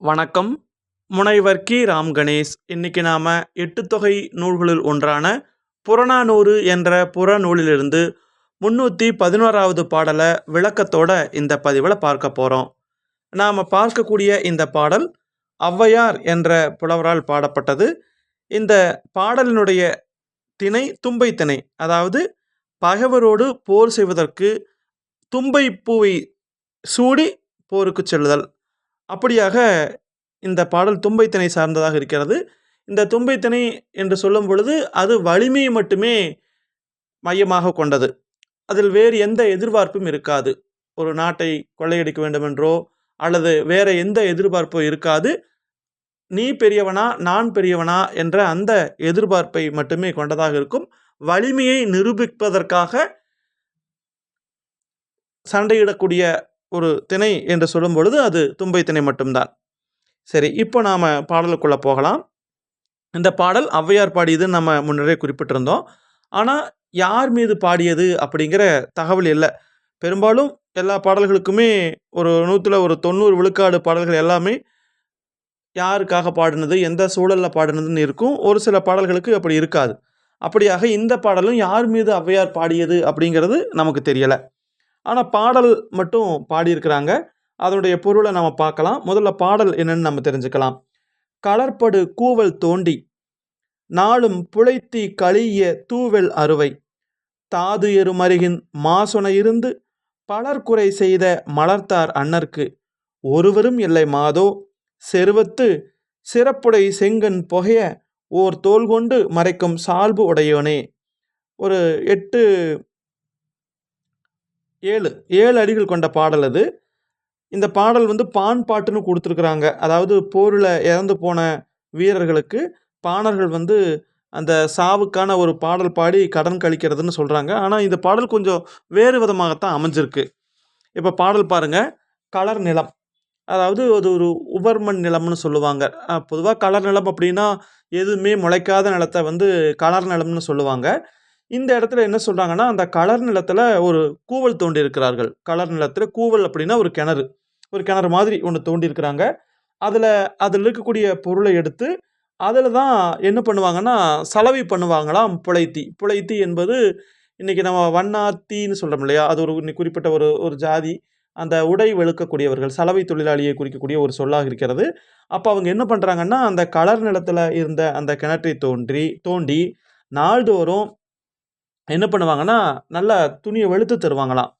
வணக்கம். முனைவர் கி. ராம் கணேஷ். இன்னைக்கு நாம எட்டுத்தொகை நூல்களுள் ஒன்றான புறநானூறு என்ற புறநூலிலிருந்து 311வது பாடல விளக்கத்தோட இந்த பதிவில் பார்க்க போறோம். நாம பார்க்கக்கூடிய இந்த பாடல் ஔவையார் என்ற புலவரால் பாடப்பட்டது. இந்த பாடலினுடைய திணை தும்பை திணை, அதாவது பகைவரோடு போர் செய்வதற்கு தும்பை பூவை சூடி போருக்கு செல்லுதல். அப்படியாக இந்த பாடல் தும்பை திணை சார்ந்ததாக இருக்கிறது. இந்த தும்பை திணை என்று சொல்லும் பொழுது அது வலிமையை மட்டுமே மையமாக கொண்டது. அதில் வேறு எந்த எதிர்பார்ப்பும் இருக்காது. ஒரு நாட்டை கொள்ளையடிக்க வேண்டுமென்றோ அல்லது வேற எந்த எதிர்பார்ப்போ இருக்காது. நீ பெரியவனா நான் பெரியவனா என்ற அந்த எதிர்பார்ப்பை மட்டுமே கொண்டதாக இருக்கும். வலிமையை நிரூபிப்பதற்காக சண்டையிடக்கூடிய ஒரு திணை என்று சொல்லும் பொழுது அது தும்பை திணை மட்டும்தான். சரி, இப்போ நாம் பாடலுக்குள்ளே போகலாம். இந்த பாடல் ஔவையார் பாடியதுன்னு நம்ம முன்னரே குறிப்பிட்டிருந்தோம். ஆனால் யார் மீது பாடியது அப்படிங்கிற தகவல் இல்லை. பெரும்பாலும் எல்லா பாடல்களுக்குமே ஒரு 90 விழுக்காடு பாடல்கள் எல்லாமே யாருக்காக பாடினது, எந்த சூழலில் பாடினதுன்னு இருக்கும். ஒரு சில பாடல்களுக்கு அப்படி இருக்காது. அப்படியாக இந்த பாடலும் யார் மீது ஔவையார் பாடியது அப்படிங்கிறது நமக்கு தெரியலை. ஆனால் பாடல் மட்டும் பாடியிருக்கிறாங்க. அதனுடைய பொருளை நம்ம பார்க்கலாம். முதல்ல பாடல் என்னன்னு நம்ம தெரிஞ்சுக்கலாம். களற்படு கூவல் தோண்டி நாளும் புழைத்தி கழிய தூவெல் அறுவை தாது எருமருகின் மாசொன இருந்து பலர்குறை செய்த மலர்த்தார் அன்னர்க்கு ஒருவரும் இல்லை மாதோ செருவத்து சிறப்புடை செங்கன் புகைய ஓர் தோல் கொண்டு மறைக்கும் சால்பு உடையோனே. ஒரு 7 அடிகள் கொண்ட பாடல் அது. இந்த பாடல் பான் பாட்டுன்னு கொடுத்துருக்குறாங்க. அதாவது போரில் இறந்து போன வீரர்களுக்கு பாணர்கள் அந்த சாவுக்கான ஒரு பாடல் பாடி கடன் கழிக்கிறதுன்னு சொல்கிறாங்க. ஆனால் இந்த பாடல் கொஞ்சம் வேறு விதமாகத்தான் அமைஞ்சிருக்கு. இப்போ பாடல் பாருங்க. கலர் நிலம், அதாவது அது ஒரு உவர்மண் நிலம்னு சொல்லுவாங்க. பொதுவாக கலர் நிலம் அப்படின்னா எதுவுமே முளைக்காத நிலத்தை கலர் நிலம்னு சொல்லுவாங்க. இந்த இடத்துல என்ன சொல்கிறாங்கன்னா, அந்த கலர் நிலத்தில் ஒரு கூவல் தோண்டி இருக்கிறார்கள். கலர் நிலத்தில் கூவல் அப்படின்னா ஒரு கிணறு மாதிரி ஒன்று தோண்டியிருக்கிறாங்க. அதில் இருக்கக்கூடிய பொருளை எடுத்து அதில் தான் என்ன பண்ணுவாங்கன்னா சலவை பண்ணுவாங்களாம். புலைத்தி என்பது இன்றைக்கி நம்ம வண்ணாத்தின்னு சொல்கிறோம் இல்லையா, அது ஒரு குறிப்பிட்ட ஒரு ஜாதி. அந்த உடை வெளுக்கக்கூடியவர்கள், சலவை தொழிலாளியை குறிக்கக்கூடிய ஒரு சொல்லாக இருக்கிறது. அப்போ அவங்க என்ன பண்ணுறாங்கன்னா, அந்த கலர் நிலத்தில் இருந்த அந்த கிணற்றை தோண்டி நாள்தோறும் என்ன பண்ணுவாங்கன்னா நல்ல துணியை வெளுத்து தருவாங்களாம்.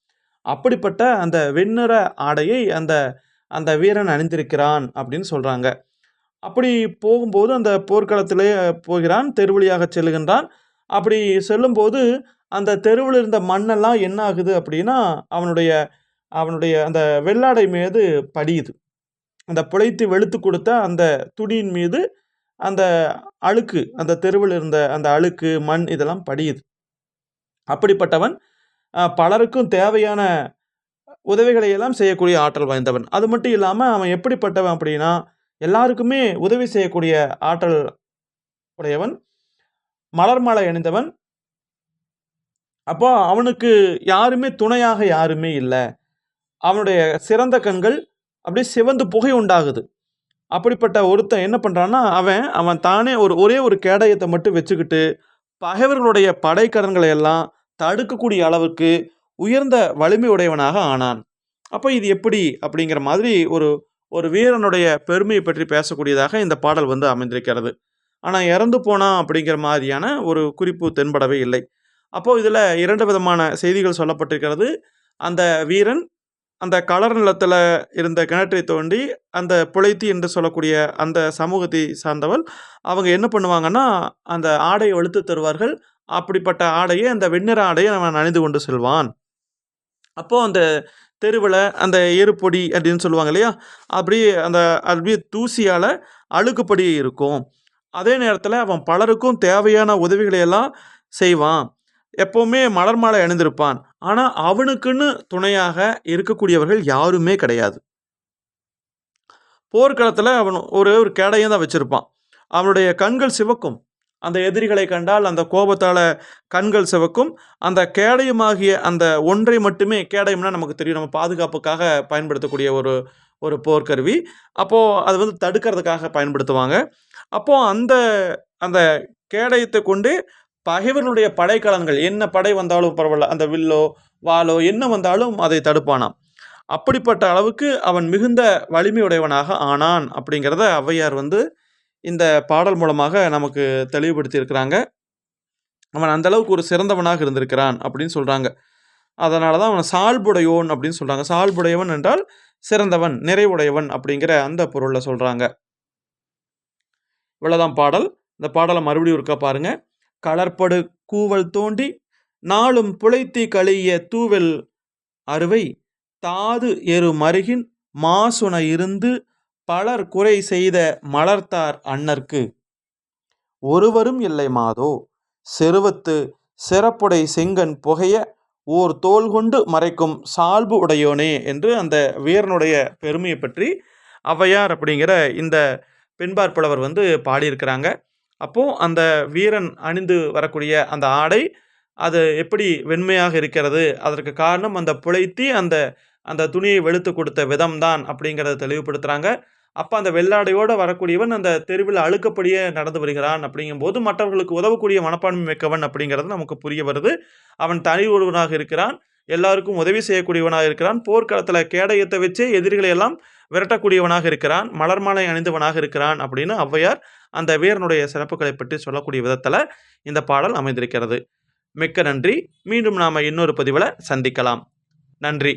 அப்படிப்பட்ட அந்த வெண்ணிற ஆடையை அந்த வீரன் அணிந்திருக்கிறான் அப்படின்னு சொல்கிறாங்க. அப்படி போகும்போது அந்த போர்க்களத்திலே போகிறான், தெருவழியாக செல்லுகின்றான். அப்படி செல்லும்போது அந்த தெருவில் இருந்த மண்ணெல்லாம் என்ன ஆகுது அப்படின்னா அவனுடைய அந்த வெள்ளாடை மீது படியுது. அந்த புழைத்து வெளுத்து கொடுத்த அந்த துணியின் மீது அந்த அழுக்கு, அந்த தெருவில் இருந்த அந்த அழுக்கு மண் இதெல்லாம் படியுது. அப்படிப்பட்டவன் பலருக்கும் தேவையான உதவிகளை எல்லாம் செய்யக்கூடிய ஆற்றல் வாய்ந்தவன். அது மட்டும் இல்லாமல் அவன் எப்படிப்பட்டவன் அப்படின்னா எல்லாருக்குமே உதவி செய்யக்கூடிய ஆற்றல் உடையவன், மலர் மாலை அணிந்தவன். அப்போ அவனுக்கு துணையாக யாருமே இல்லை. அவனுடைய சிறந்த கண்கள் அப்படியே சிவந்து புகை உண்டாகுது. அப்படிப்பட்ட ஒருத்தன் என்ன பண்ணுறான்னா அவன் தானே ஒரே ஒரு கேடயத்தை மட்டும் வச்சுக்கிட்டு பகைவர்களுடைய படைக்கடன்களை எல்லாம் தடுக்கக்கூடிய அளவுக்கு உயர்ந்த வலிமை உடையவனாக ஆனான். அப்போ இது எப்படி அப்படிங்கிற மாதிரி ஒரு வீரனுடைய பெருமையை பற்றி பேசக்கூடியதாக இந்த பாடல் அமைந்திருக்கிறது. ஆனால் இறந்து போனான் அப்படிங்கிற மாதிரியான ஒரு குறிப்பு தென்படவே இல்லை. அப்போது இதில் 2 விதமான செய்திகள் சொல்லப்பட்டிருக்கிறது. அந்த வீரன் அந்த கலர் நிலத்தில் இருந்த கிணற்றை தோண்டி அந்த புழைத்தி என்று சொல்லக்கூடிய அந்த சமூகத்தை சார்ந்தவள் அவங்க என்ன பண்ணுவாங்கன்னா அந்த ஆடையை வெளுத்து தருவார்கள். அப்படிப்பட்ட ஆடையை, அந்த வெண்ணிற ஆடையை அவன் அணிந்து கொண்டு செல்வான். அப்போது அந்த தெருவில் அந்த எருப்பொடி அப்படின்னு சொல்லுவாங்க இல்லையா, அப்படியே தூசியால் அழுக்குப்படி இருக்கும். அதே நேரத்தில் அவன் பலருக்கும் தேவையான உதவிகளை எல்லாம் செய்வான். எப்போவுமே மலர் மாலை அணிந்திருப்பான். ஆனால் அவனுக்குன்னு துணையாக இருக்கக்கூடியவர்கள் யாருமே கிடையாது. போர்க்களத்தில் அவன் ஒரே ஒரு கேடயம் தான் வச்சுருப்பான். அவனுடைய கண்கள் சிவக்கும். அந்த எதிரிகளை கண்டால் அந்த கோபத்தால் கண்கள் சிவக்கும். அந்த கேடயமாகிய அந்த ஒன்றை மட்டுமே, கேடயம்னா நமக்கு தெரியும், நம்ம பாதுகாப்புக்காக பயன்படுத்தக்கூடிய ஒரு போர்க்கருவி. அப்போ அது வந்து தடுக்கிறதுக்காக பயன்படுத்துவாங்க. அப்போ அந்த அந்த கேடயத்தை கொண்டு பகைவர்களுடைய படைக்கலங்கள் என்ன படை வந்தாலும் பரவாயில்ல, அந்த வில்லோ, வாளோ என்ன வந்தாலும் அதை தடுப்பானாம். அப்படிப்பட்ட அளவுக்கு அவன் மிகுந்த வலிமையுடையவனாக ஆனான் அப்படிங்கிறத ஔவையார் வந்து இந்த பாடல் மூலமாக நமக்கு தெளிவுபடுத்தி இருக்கிறாங்க. அவன் அந்த அளவுக்கு ஒரு சிறந்தவனாக இருந்திருக்கிறான் அப்படின்னு சொல்றாங்க. அதனால தான் அவனை சால்புடையோன் அப்படின்னு சொல்றாங்க. சால்புடையவன் என்றால் சிறந்தவன், நிறைவுடையவன் அப்படிங்கிற அந்த பொருள்ல சொல்றாங்க. இவ்வளவுதான் பாடல். இந்த பாடலை மறுபடியும் ஒருக்கா பாருங்க. களற்படு கூவல் தோண்டி நாளும் புழைத்தி கழிய தூவெல் அறுவை தாது எரு மருகின் மாசுன இருந்து பலர் குறை செய்த மலர்த்தார் அன்னர்க்கு ஒருவரும் இல்லை மாதோ செருவத்து சிறப்புடை செங்கன் புகைய ஓர் தோல் கொண்டு மறைக்கும் சால்பு உடையோனே என்று அந்த வீரனுடைய பெருமையை பற்றி ஔவையார் அப்படிங்கிற இந்த பெண்பார் புலவர் வந்து பாடியிருக்கிறாங்க. அப்போது அந்த வீரன் அணிந்து வரக்கூடிய அந்த ஆடை அது எப்படி வெண்மையாக இருக்கிறது, அதற்கு காரணம் அந்த புழைத்தி அந்த அந்த துணியை வெளுத்து கொடுத்த விதம் தான் அப்படிங்கிறத தெளிவுபடுத்துகிறாங்க. அப்போ அந்த வெள்ளாடையோடு வரக்கூடியவன் அந்த தெருவில் அழுக்கப்படியே நடந்து வருகிறான் அப்படிங்கும்போது மற்றவர்களுக்கு உதவக்கூடிய மனப்பான்மை மிக்கவன் அப்படிங்கிறது நமக்கு புரிய வருது. அவன் தனி ஒருவனாக இருக்கிறான், எல்லாருக்கும் உதவி செய்யக்கூடியவனாக இருக்கிறான், போர்க்களத்தில் கேடயத்தை வச்சே எதிரிகளை எல்லாம் விரட்டக்கூடியவனாக இருக்கிறான், மலர் மாலை அணிந்தவனாக இருக்கிறான் அப்படின்னு ஔவையார் அந்த வீரனுடைய சிறப்புகளை பற்றி சொல்லக்கூடிய விதத்தில் இந்த பாடல் அமைந்திருக்கிறது. மிக்க நன்றி. மீண்டும் நாம் இன்னொரு பதிவில் சந்திக்கலாம். நன்றி.